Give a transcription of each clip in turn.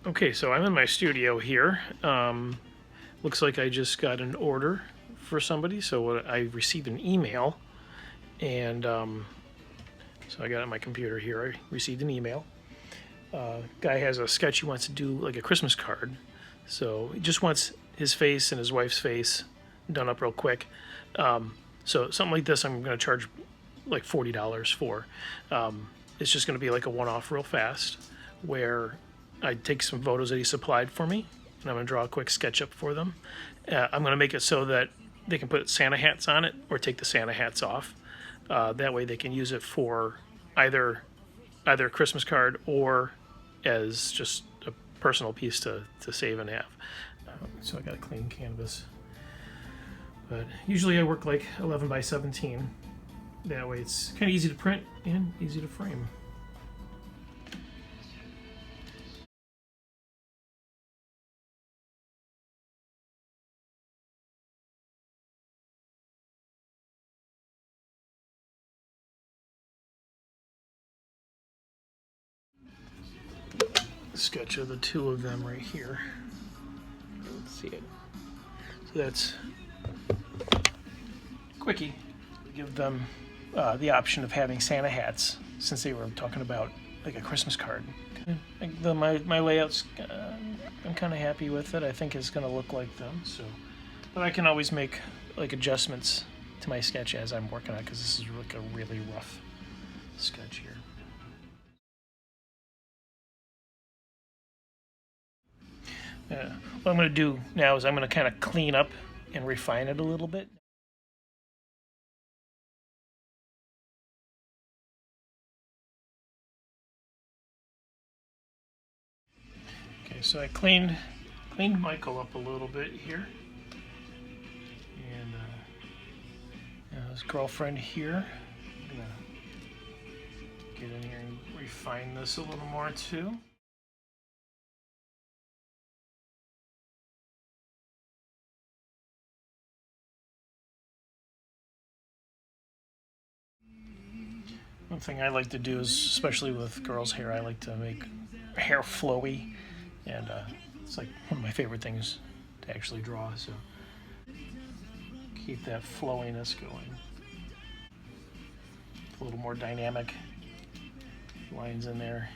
Okay, so I'm in my studio here. Looks like I just got an order for somebody. So I received an email, and so I got it on my computer here. I received an email. Guy has a sketch he wants to do, like a Christmas card. So he just wants his face and his wife's face done up real quick. So something like this, I'm going to charge like $40 for. It's just going to be like a one-off real fast, where I take some photos that he supplied for me, and I'm going to draw a quick sketch up for them. I'm going to make it so that they can put Santa hats on it or take the Santa hats off. That way they can use it for either a Christmas card or as just a personal piece to save and have. So I got a clean canvas. But usually I work like 11 by 17. That way it's kind of easy to print and easy to frame. Sketch of the two of them right here. Let's see it. So that's quickie. Give them the option of having Santa hats, since they were talking about like a Christmas card. My layout's, I'm kind of happy with it. I think it's going to look like them. So, but I can always make like adjustments to my sketch as I'm working on it, because this is like a really rough sketch here. What I'm going to do now is I'm going to kind of clean up and refine it a little bit. Okay, so I cleaned Michael up a little bit here, and his girlfriend here. I'm gonna get in here and refine this a little more too. One thing I like to do is, especially with girls' hair, I like to make hair flowy, and it's like one of my favorite things to actually draw. So keep that flowiness going. A little more dynamic lines in there.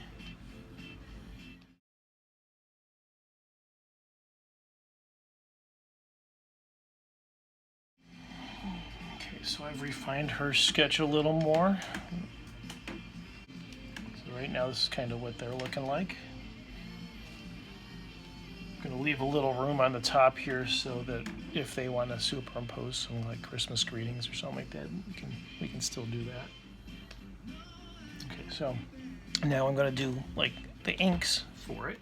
Okay, so I've refined her sketch a little more. So right now this is kind of what they're looking like. I'm going to leave a little room on the top here so that if they want to superimpose some like Christmas greetings or something like that, we can still do that. Okay, so now I'm going to do like the inks for it.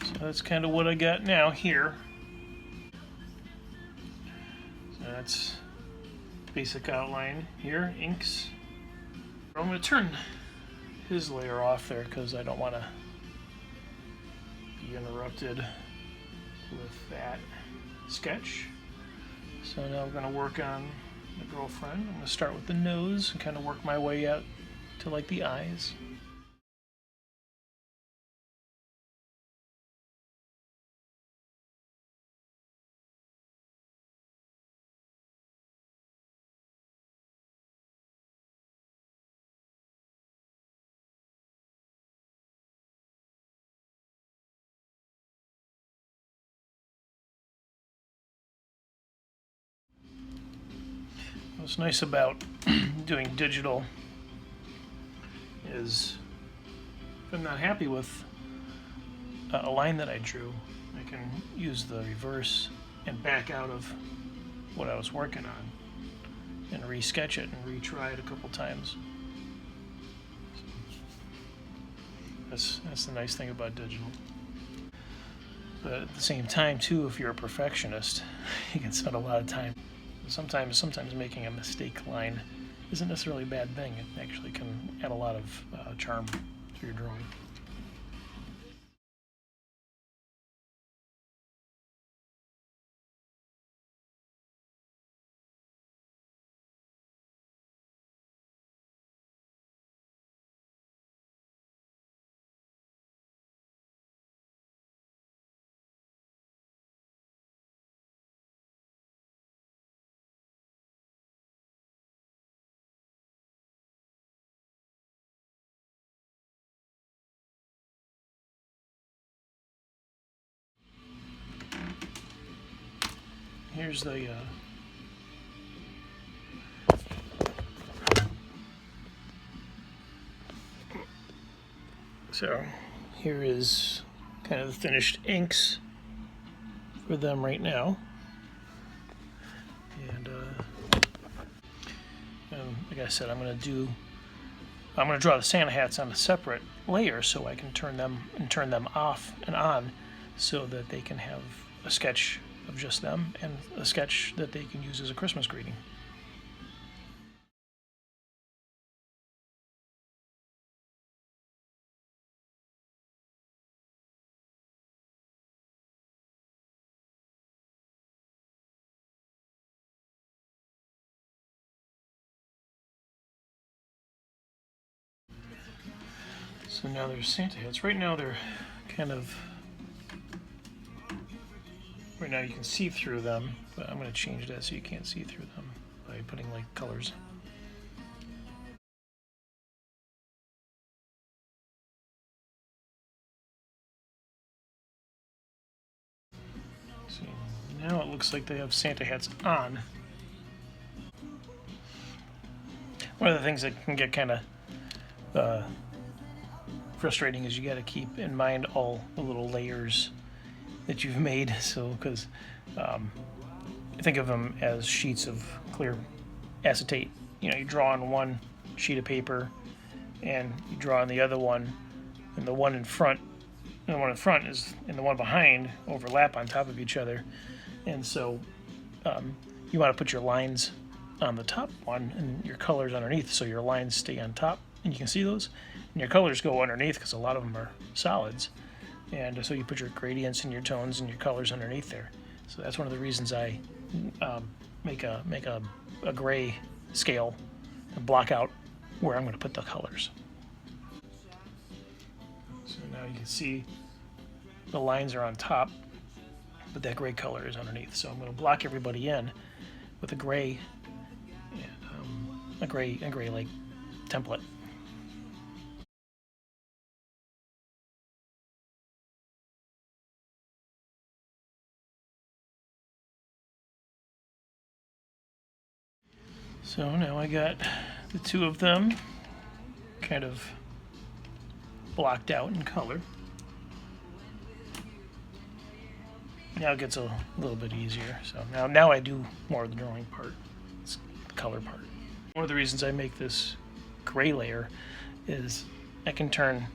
So that's kind of what I got now here. So that's basic outline here, inks. I'm going to turn his layer off there because I don't want to be interrupted with that sketch. So now I'm going to work on the girlfriend. I'm going to start with the nose and kind of work my way out to like the eyes. What's nice about doing digital is if I'm not happy with a line that I drew, I can use the reverse and back out of what I was working on and resketch it and retry it a couple times. That's the nice thing about digital. But at the same time, too, if you're a perfectionist, you can spend a lot of time. Sometimes making a mistake line isn't necessarily a bad thing. It actually can add a lot of charm to your drawing. Here's the so here is kind of the finished inks for them right now, and like I said, I'm going to draw the Santa hats on a separate layer so I can turn them off and on, so that they can have a sketch of just them and a sketch that they can use as a Christmas greeting. So now there's Santa hats. Right now they're kind of, right now you can see through them, but I'm going to change that so you can't see through them by putting like colors. So now it looks like they have Santa hats on. One of the things that can get kind of frustrating is you got to keep in mind all the little layers that you've made. So, because think of them as sheets of clear acetate. You know, you draw on one sheet of paper, and you draw on the other one, and the one in front, and the one in front is, and the one behind overlap on top of each other, and so you want to put your lines on the top one and your colors underneath, so your lines stay on top, and you can see those, and your colors go underneath because a lot of them are solids, and so you put your gradients and your tones and your colors underneath there. So that's one of the reasons I make a gray scale and block out where I'm going to put the colors. So now you can see the lines are on top, but that gray color is underneath. So I'm going to block everybody in with a gray, and, a gray like template. So now I got the two of them kind of blocked out in color. Now it gets a little bit easier. So now I do more of the drawing part. It's the color part. One of the reasons I make this gray layer is I can turn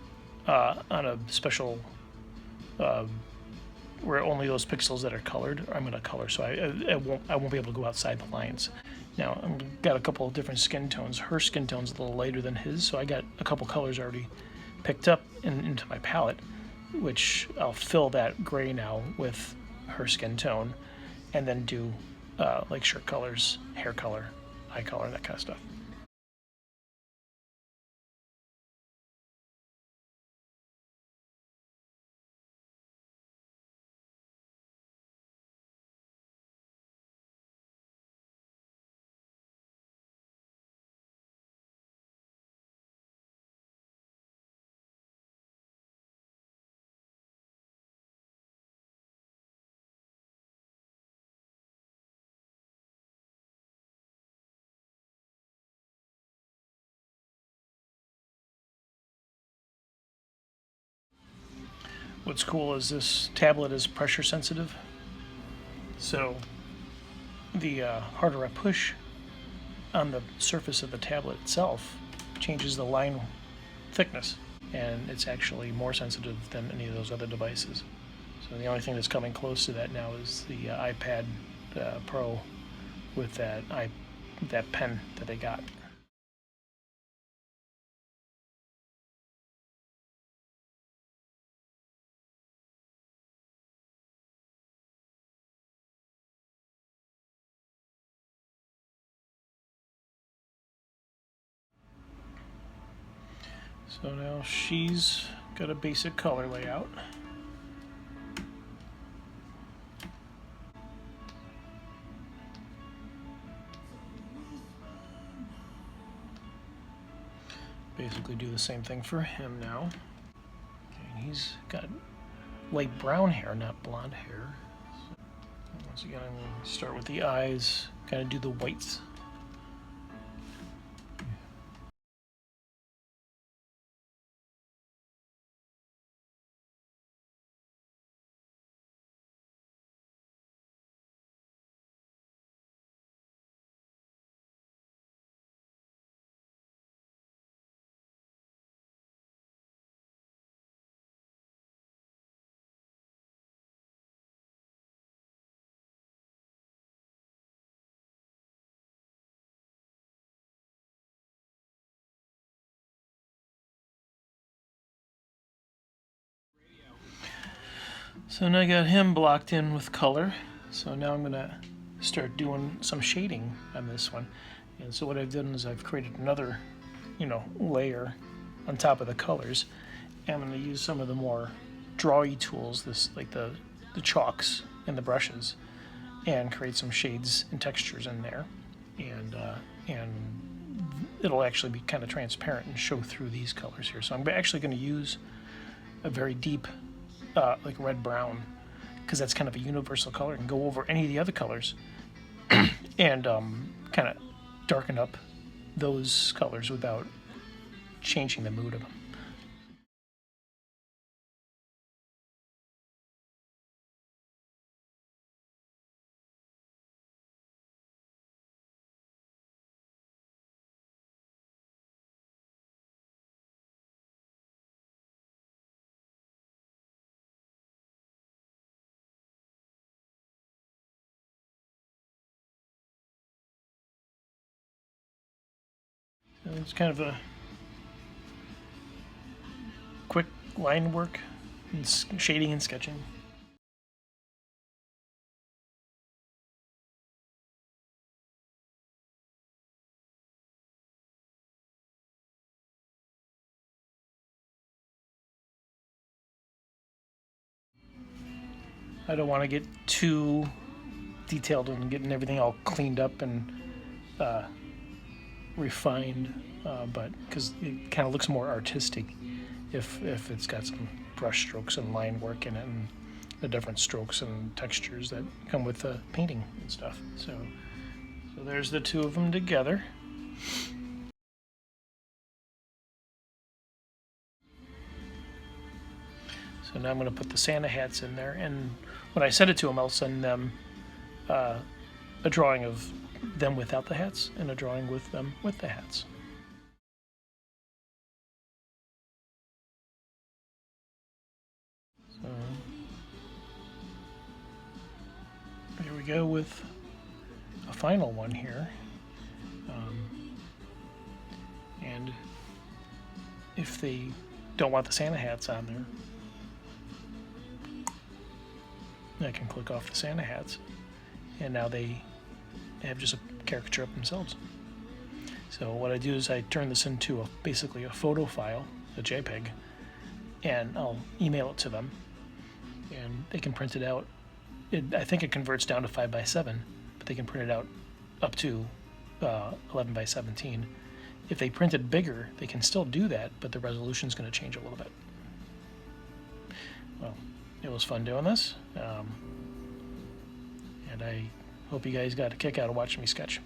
on a special where only those pixels that are colored I'm going to color, so I won't be able to go outside the lines. Now I've got a couple of different skin tones. Her skin tone's a little lighter than his, so I got a couple colors already picked up into my palette, which I'll fill that gray now with her skin tone, and then do like shirt colors, hair color, eye color, that kind of stuff. What's cool is this tablet is pressure sensitive, so the harder I push on the surface of the tablet itself changes the line thickness, and it's actually more sensitive than any of those other devices. So the only thing that's coming close to that now is the iPad Pro with that pen that they got. So now she's got a basic color layout. Basically do the same thing for him now. And he's got light brown hair, not blonde hair. So once again, I'm going to start with the eyes, kind of do the whites. So now I got him blocked in with color. So now I'm gonna start doing some shading on this one. And so what I've done is I've created another, layer on top of the colors. And I'm gonna use some of the more drawy tools, like the chalks and the brushes, and create some shades and textures in there. And it'll actually be kind of transparent and show through these colors here. So I'm actually going to use a very deep like red-brown, because that's kind of a universal color, and go over any of the other colors and kind of darken up those colors without changing the mood of them. It's kind of a quick line work and shading and sketching. I don't want to get too detailed and getting everything all cleaned up and refined, but because it kind of looks more artistic if it's got some brush strokes and line work in it, and the different strokes and textures that come with the painting and stuff. So there's the two of them together. So now I'm going to put the Santa hats in there, and when I send it to them, I'll send them a drawing of them without the hats and a drawing with them with the hats. So here we go with a final one here. And if they don't want the Santa hats on there, I can click off the Santa hats, and now they have just a caricature of themselves. So what I do is I turn this into basically a photo file, a JPEG, and I'll email it to them, and they can print it out. I think it converts down to 5x7, but they can print it out up to 11x17. If they print it bigger, they can still do that, but the resolution is going to change a little bit. Well, it was fun doing this, and I hope you guys got a kick out of watching me sketch.